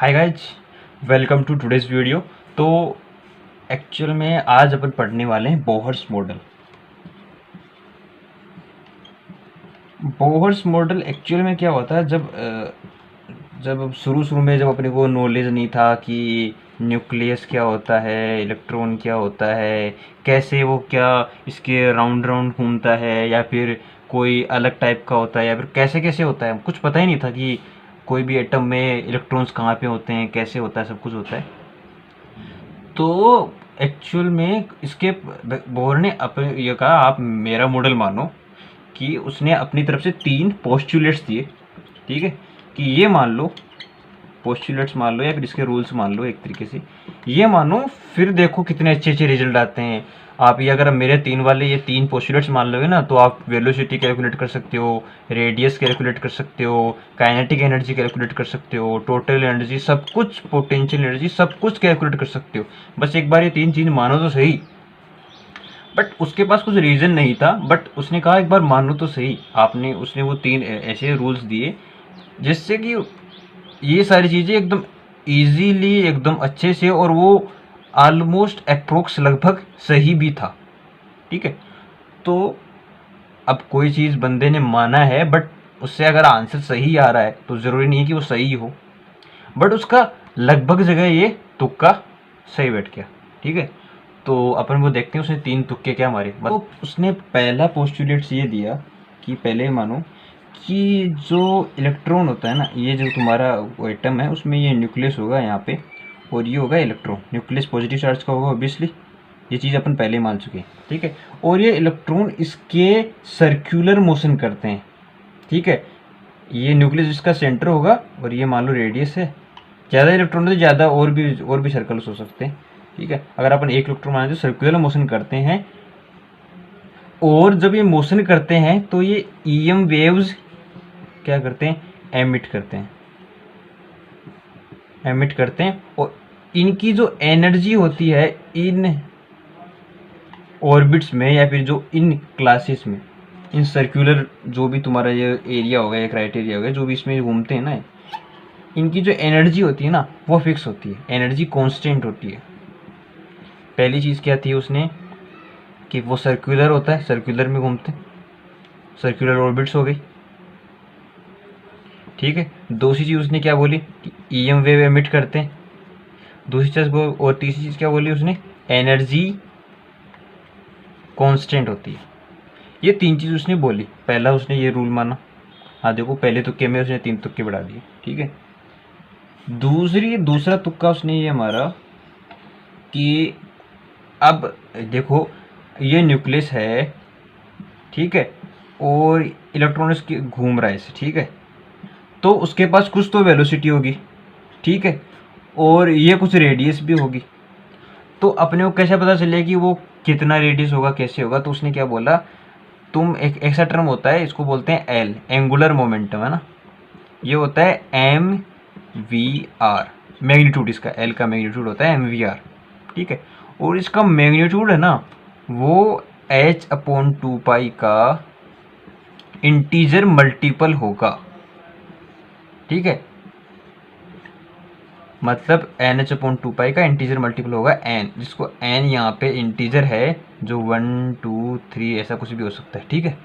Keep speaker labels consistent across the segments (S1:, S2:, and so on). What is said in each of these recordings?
S1: Hi guys, welcome to today's video. तो actual में आज अपन पढ़ने वाले हैं Bohr's model. Bohr's model actual में क्या होता है, जब शुरू शुरू में जब अपने को नॉलेज नहीं था कि न्यूक्लियस क्या होता है, इलेक्ट्रॉन क्या होता है, कैसे वो क्या इसके राउंड राउंड घूमता है, या फिर कोई अलग टाइप का होता है, या फिर कैसे कैसे होता है, कुछ पता ही नहीं था कि कोई भी एटम में इलेक्ट्रॉन्स कहाँ पे होते हैं, कैसे होता है, सब कुछ होता है। तो एक्चुअल में इसके बोहर ने अपने ये कहा, आप मेरा मॉडल मानो कि उसने अपनी तरफ से 3 पोस्टुलेट्स दिए। ठीक है, कि ये मान लो, पोस्टुलेट्स मान लो या फिर इसके रूल्स मान लो, एक तरीके से ये मानो, फिर देखो कितने अच्छे अच्छे रिजल्ट आते हैं। आप ये अगर मेरे 3 वाले ये 3 पोस्टुलेट्स मान लोगे ना, तो आप वेलोसिटी कैलकुलेट कर सकते हो, रेडियस कैलकुलेट कर सकते हो, काइनेटिक एनर्जी कैलकुलेट कर सकते हो, टोटल एनर्जी, सब कुछ, पोटेंशियल एनर्जी, सब कुछ कैलकुलेट कर सकते हो। बस एक बार ये 3 चीज़ मानो तो सही। बट उसके पास कुछ रीज़न नहीं था, बट उसने कहा एक बार मानो तो सही। आपने उसने वो 3 ऐसे रूल्स दिए जिससे कि ये सारी चीज़ें एकदम इजीली, एकदम अच्छे से, और वो ऑलमोस्ट अप्रोक्स लगभग सही भी था। ठीक है, तो अब कोई चीज़ बंदे ने माना है, बट उससे अगर आंसर सही आ रहा है तो ज़रूरी नहीं कि वो सही हो, बट उसका लगभग जगह ये तुक्का सही बैठ गया। ठीक है, तो अपन वो देखते हैं उसने 3 तुक्के क्या मारे। तो उसने पहला पोस्टुलेट्स ये दिया कि पहले मानो कि जो इलेक्ट्रॉन होता है ना, ये जो तुम्हारा एटम है उसमें ये न्यूक्लियस होगा यहाँ पे, और ये होगा इलेक्ट्रॉन। न्यूक्लियस पॉजिटिव चार्ज का होगा ऑब्वियसली, ये चीज़ अपन पहले मान चुके हैं। ठीक है, और ये इलेक्ट्रॉन इसके सर्कुलर मोशन करते हैं। ठीक है, ये न्यूक्लियस इसका सेंटर होगा, और ये मान लो रेडियस है। ज़्यादा इलेक्ट्रॉन है तो ज़्यादा और भी सर्कल्स हो सकते हैं। ठीक है, अगर अपन एक इलेक्ट्रॉन माने तो सर्कुलर मोशन करते हैं, और जब ये मोशन करते हैं तो ये ईएम वेव्स क्या करते हैं, एमिट करते हैं। और इनकी जो एनर्जी होती है इन ऑर्बिट्स में, या फिर जो इन क्लासेस में, इन सर्कुलर जो भी तुम्हारा ये एरिया होगा या क्राइटेरिया होगा, जो भी इसमें घूमते हैं ना, इनकी जो एनर्जी होती है ना वो फिक्स होती है, एनर्जी कांस्टेंट होती है। पहली चीज़ क्या थी उसने, कि वो सर्कुलर होता है, सर्कुलर में घूमते हैं, सर्कुलर ऑर्बिट्स हो गई। ठीक है, दूसरी चीज़ उसने क्या बोली कि ईएम वेव एमिट करते हैं, दूसरी चीज़ वो, और तीसरी चीज़ क्या बोली उसने, एनर्जी कांस्टेंट होती है। ये 3 चीज़ उसने बोली। पहला उसने ये रूल माना। हाँ देखो, पहले तुक्के में उसने 3 तुक्के बढ़ा दिए। ठीक है, दूसरा तुक्का उसने ये मारा कि अब देखो, ये न्यूक्लियस है, ठीक है, और इलेक्ट्रॉन इसके घूम रहा है इसे। ठीक है, तो उसके पास कुछ तो वेलोसिटी होगी। ठीक है, और ये कुछ रेडियस भी होगी। तो अपने को कैसे पता चले कि वो कितना रेडियस होगा, कैसे होगा? तो उसने क्या बोला, तुम एक ऐसा टर्म होता है, इसको बोलते हैं एल, एंगुलर मोमेंटम, है ना। ये होता है एम वी आर, मैग्नीट्यूड। इसका एल का मैग्नीट्यूड होता है एम वी आर। ठीक है, और इसका मैग्नीट्यूड है ना, वो एच अपॉन 2 पाई का इंटीजर मल्टीपल होगा। ठीक है, मतलब एन एच अपॉन 2 पाई का इंटीजर मल्टीपल होगा एन, जिसको एन यहाँ पे इंटीजर है, जो 1 2 3 ऐसा कुछ भी हो सकता है। ठीक है,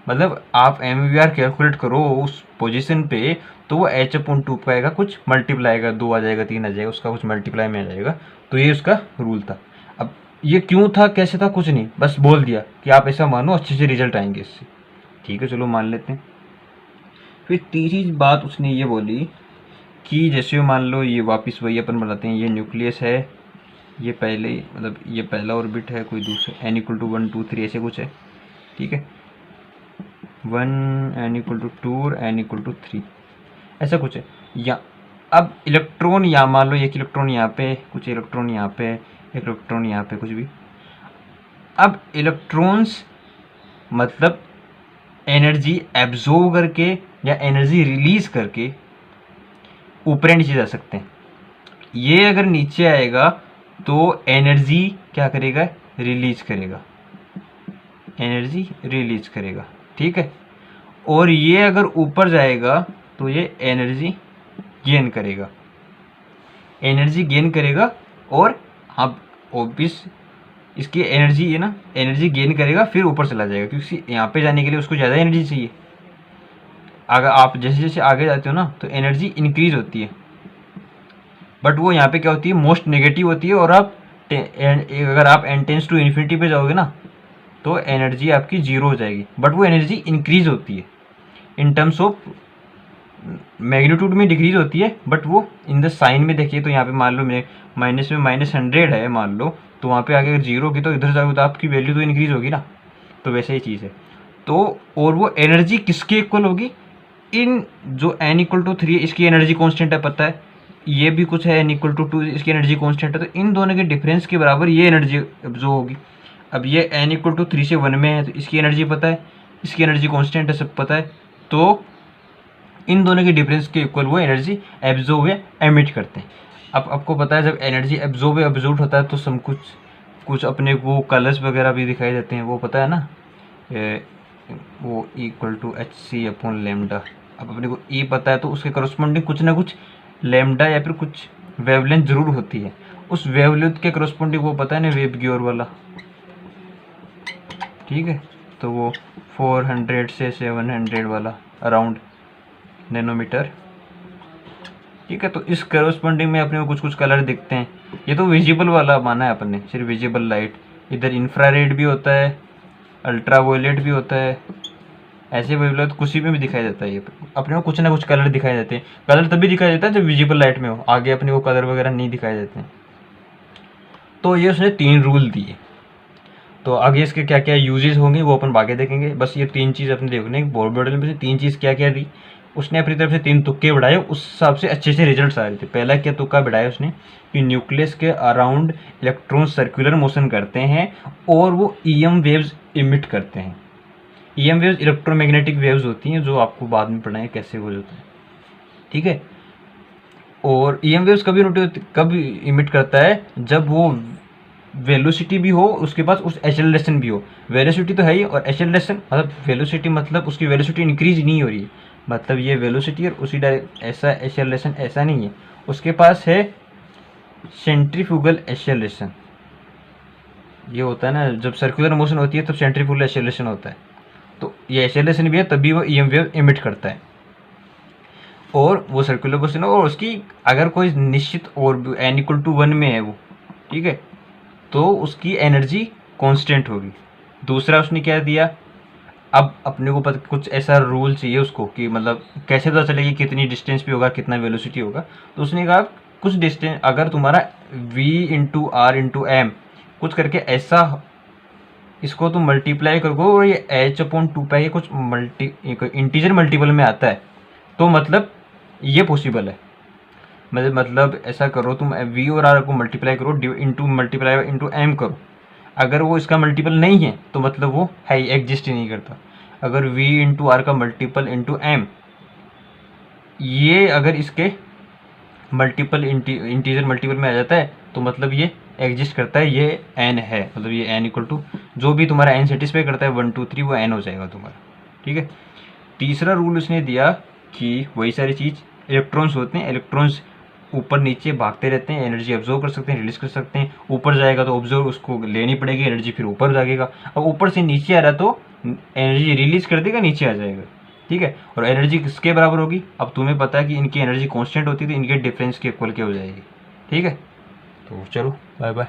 S1: मतलब आप एम वी आर कैलकुलेट करो उस पोजीशन पे, तो वो एच अपॉन 2 पाई का कुछ मल्टीप्लाई आएगा, 2 आ जाएगा, 3 आ जाएगा, उसका कुछ मल्टीप्लाई में आ जाएगा। तो ये उसका रूल था। अब ये क्यों था, कैसे था, कुछ नहीं, बस बोल दिया कि आप ऐसा मानो, अच्छे से रिजल्ट आएंगे इससे। ठीक है, चलो मान लेते हैं। फिर तीसरी बात उसने ये बोली कि जैसे मान लो, ये वापस वही अपन बनाते हैं, ये न्यूक्लियस है, ये पहले, मतलब ये पहला ऑर्बिट है, कोई दूसरा n = 1 2 3 ऐसे कुछ है। ठीक है, 1 n = 2 और n = 3 ऐसा कुछ है। या अब इलेक्ट्रॉन, या मान लो एक इलेक्ट्रॉन यहाँ पे, कुछ इलेक्ट्रॉन यहाँ पे, एक इलेक्ट्रॉन यहाँ पे, कुछ भी। अब इलेक्ट्रॉन्स मतलब एनर्जी एब्जॉर्ब करके या एनर्जी रिलीज करके ऊपर नीचे जा सकते हैं। ये अगर नीचे आएगा तो एनर्जी क्या करेगा, रिलीज करेगा, एनर्जी रिलीज करेगा। ठीक है, और ये अगर ऊपर जाएगा तो ये एनर्जी गेन करेगा। एनर्जी गेन करेगा और आप ऑब्वियस इसकी एनर्जी है ना, एनर्जी गेन करेगा फिर ऊपर चला जाएगा, क्योंकि यहाँ पे जाने के लिए उसको ज़्यादा एनर्जी चाहिए। अगर आप जैसे जैसे आगे जाते हो ना तो एनर्जी इंक्रीज होती है, बट वो यहाँ पे क्या होती है, मोस्ट नेगेटिव होती है। और आप अगर आप n टेंस टू इन्फिनिटी पे जाओगे ना तो एनर्जी आपकी जीरो हो जाएगी, बट वो एनर्जी इंक्रीज होती है। इन टर्म्स ऑफ मैग्नीट्यूड में डिक्रीज होती है, बट वो इन द साइन में देखिए तो यहाँ पे मान लो माइनस में -100 है मान लो, तो वहाँ पे आगे अगर जीरो की तो इधर जाओगे तो आपकी वैल्यू तो इंक्रीज होगी ना। तो वैसे ही चीज़ है। तो और वो एनर्जी किसके इक्वल होगी, इन जो n = 3 इसकी एनर्जी कांस्टेंट है पता है, ये भी कुछ है n = 2 इसकी एनर्जी कांस्टेंट है, तो इन दोनों के डिफरेंस के बराबर ये एनर्जी जो होगी। अब ये n = 3 से 1 में है तो इसकी एनर्जी पता है, इसकी एनर्जी कांस्टेंट है सब पता है, तो इन दोनों के डिफरेंस के इक्वल वो एनर्जी एब्जॉर्ब या एमिट करते हैं। अब आपको पता है जब एनर्जी एब्जॉर्ब या एब्जॉर्ब होता है तो सब कुछ अपने को कलर्स वगैरह भी दिखाई देते हैं, वो पता है ना, वो = hc/λ। अब अपने को E पता है तो उसके करस्पॉन्डिंग कुछ ना कुछ लैम्डा या फिर कुछ वेवलेंथ जरूर होती है। उस वेवलेंथ के करस्पॉन्डिंग वो पता है ना, वेबगियर वाला, ठीक है। तो वो 400 से 700 वाला अराउंड नैनोमीटर, ठीक है। तो इस करस्पॉन्डिंग में अपने को कुछ कुछ कलर दिखते हैं। ये तो विजिबल वाला माना है अपन ने, सिर्फ विजिबल लाइट। इधर इंफ्रारेड भी होता है, अल्ट्रावायलेट भी होता है, ऐसे वेवलेंथ कुछ में भी दिखाई देता है। ये अपने को कुछ ना कुछ कलर दिखाई देते हैं। कलर तभी दिखाई देता है जब विजिबल लाइट में हो, आगे अपने को कलर वगैरह नहीं दिखाई देते हैं। तो ये उसने 3 रूल दिए। तो आगे इसके क्या क्या यूजेस होंगे वो अपन आगे देखेंगे। बस ये 3 चीज़ अपने देखने, बोर्ड मॉडल में से 3 चीज़ क्या क्या दी उसने, अपनी तरफ से 3 तुक्के बढ़ाए, उस हिसाब से अच्छे से रिजल्ट्स आ रहे थे। पहला क्या तुक्का बढ़ाया उसने कि न्यूक्लियस के अराउंड इलेक्ट्रॉन सर्कुलर मोशन करते हैं और वो ईएम वेव्स इमिट करते हैं। ईएम वेव्स इलेक्ट्रोमैग्नेटिक वेव्स होती हैं, जो आपको बाद में पढ़ाएं कैसे हो जाता है, ठीक है। और ईएम वेव्स कब इमिट करता है, जब वो वेलोसिटी भी हो उसके पास, उस एक्सेलरेशन भी हो। वेलोसिटी तो है ही, और एक्सेलरेशन मतलब वेलोसिटी मतलब उसकी वेलोसिटी इंक्रीज नहीं हो रही है, मतलब ये वेलोसिटी और उसी डायरेक्ट ऐसा एक्सेलरेशन ऐसा नहीं है। उसके पास है सेंट्रीफ्यूगल एक्सेलरेशन। ये होता है ना जब सर्कुलर मोशन होती है तब सेंट्रीफ्यूगल एक्सेलरेशन होता है। तो ये एक्सेलरेशन भी है तभी वो ईएम वेव इमिट करता है। और वो सर्कुलर मोशन, और उसकी अगर कोई निश्चित और n = 1 में है वो, ठीक है, तो उसकी एनर्जी कांस्टेंट होगी। दूसरा उसने क्या दिया, अब अपने को पता कुछ ऐसा रूल चाहिए उसको कि मतलब कैसे पता चलेगी कितनी डिस्टेंस पे होगा, कितना वेलोसिटी होगा। तो उसने कहा कुछ डिस्टेंस अगर तुम्हारा v × r × m कुछ करके ऐसा, इसको तुम मल्टीप्लाई करोगे और ये h/2π के कुछ इंटीजर मल्टीपल में आता है, तो मतलब ये पॉसिबल है। मतलब ऐसा करो तुम v और r को मल्टीप्लाई करो, मल्टीप्लाई × m करो, अगर वो इसका मल्टीपल नहीं है तो मतलब वो है ही, एग्जिस्ट ही नहीं करता। अगर v × r का मल्टीपल × m, ये अगर इसके मल्टीपल इंटीजर मल्टीपल में आ जाता है तो मतलब ये एग्जिस्ट करता है, ये n है, मतलब ये n = जो भी तुम्हारा n सेटिस्फाई करता है 1 2 3 वो n हो जाएगा तुम्हारा, ठीक है। तीसरा रूल उसने दिया कि वही सारी चीज़, इलेक्ट्रॉन्स होते हैं, इलेक्ट्रॉन्स ऊपर नीचे भागते रहते हैं, एनर्जी ऑब्जर्व कर सकते हैं, रिलीज कर सकते हैं। ऊपर जाएगा तो ऑब्जर्व उसको लेनी पड़ेगी एनर्जी, फिर ऊपर जाएगा। अब ऊपर से नीचे आ रहा तो एनर्जी रिलीज कर देगा, नीचे आ जाएगा, ठीक है। और एनर्जी किसके बराबर होगी, अब तुम्हें पता है कि इनकी एनर्जी कांस्टेंट होती है तो इनके डिफरेंस के इक्वल क्या हो जाएगी, ठीक है। तो चलो बाय बाय।